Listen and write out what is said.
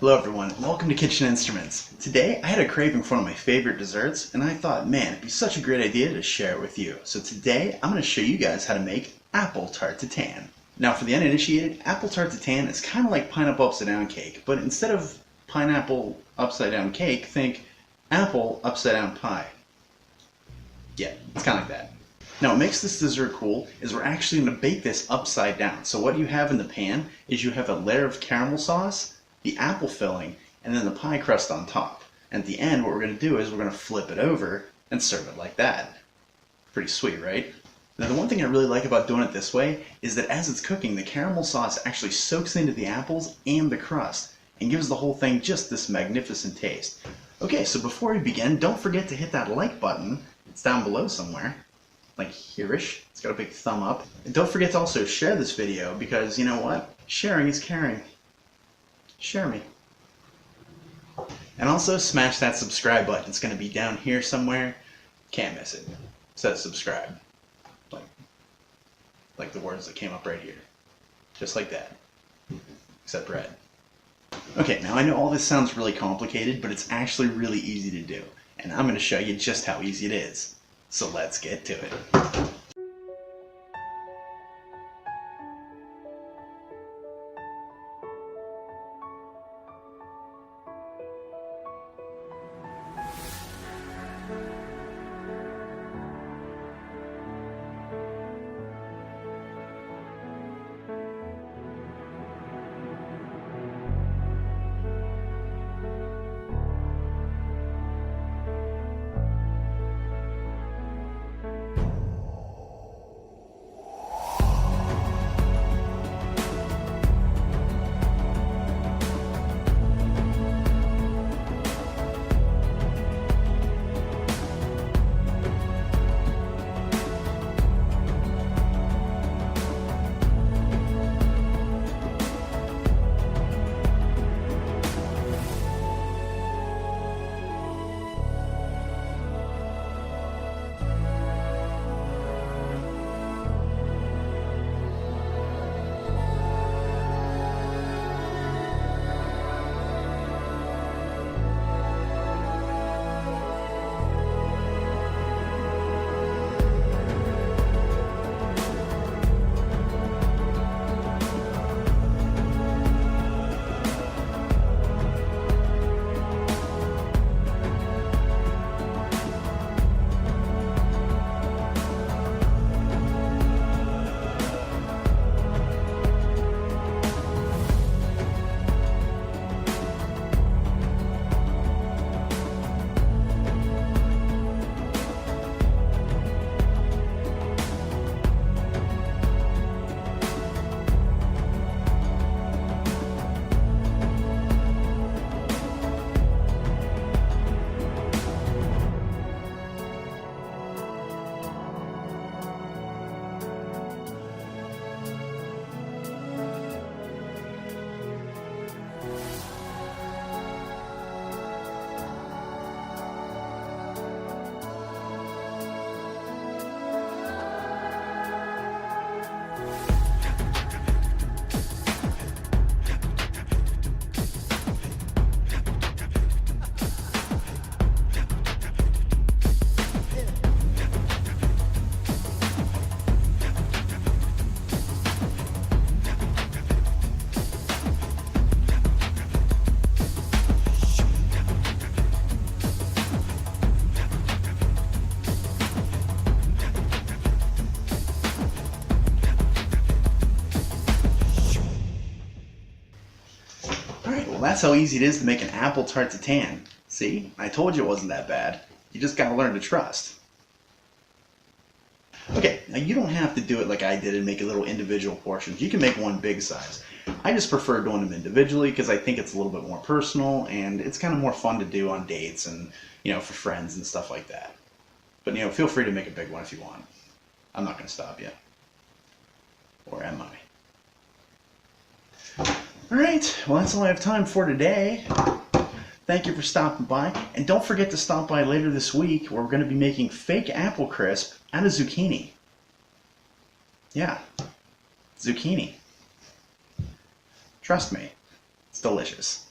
Hello everyone, welcome to Kitchen Instruments. Today I had a craving for one of my favorite desserts and I thought, man, it'd be such a great idea to share it with you. So today I'm going to show you guys how to make apple tarte tatin. Now for the uninitiated, apple tarte tatin is kind of like pineapple upside down cake, but instead of pineapple upside down cake, think apple upside down pie. Yeah, it's kind of like that. Now what makes this dessert cool is we're actually going to bake this upside down. So what you have in the pan is you have a layer of caramel sauce, the apple filling, and then the pie crust on top. And at the end, what we're going to do is we're going to flip it over and serve it like that. Pretty sweet, right? Now the one thing I really like about doing it this way is that as it's cooking, the caramel sauce actually soaks into the apples and the crust and gives the whole thing just this magnificent taste. Okay, so before we begin, don't forget to hit that like button. It's down below somewhere, like here-ish. It's got a big thumb up. And don't forget to also share this video because you know what? Sharing is caring. Share me. And also smash that subscribe button. It's going to be down here somewhere. Can't miss it. It says subscribe. Like the words that came up right here. Just like that. Except red. Okay, now I know all this sounds really complicated, but it's actually really easy to do. And I'm going to show you just how easy it is. So let's get to it. That's how easy it is to make an apple tarte tatin. See? I told you it wasn't that bad. You just gotta learn to trust. Okay, now you don't have to do it like I did and make a little individual portions. You can make one big size. I just prefer doing them individually because I think it's a little bit more personal and it's kind of more fun to do on dates and, for friends and stuff like that. But, feel free to make a big one if you want. I'm not gonna stop you. Or am I? Alright, well that's all I have time for today. Thank you for stopping by, and don't forget to stop by later this week where we're going to be making fake apple crisp out of zucchini. Yeah, zucchini. Trust me, it's delicious.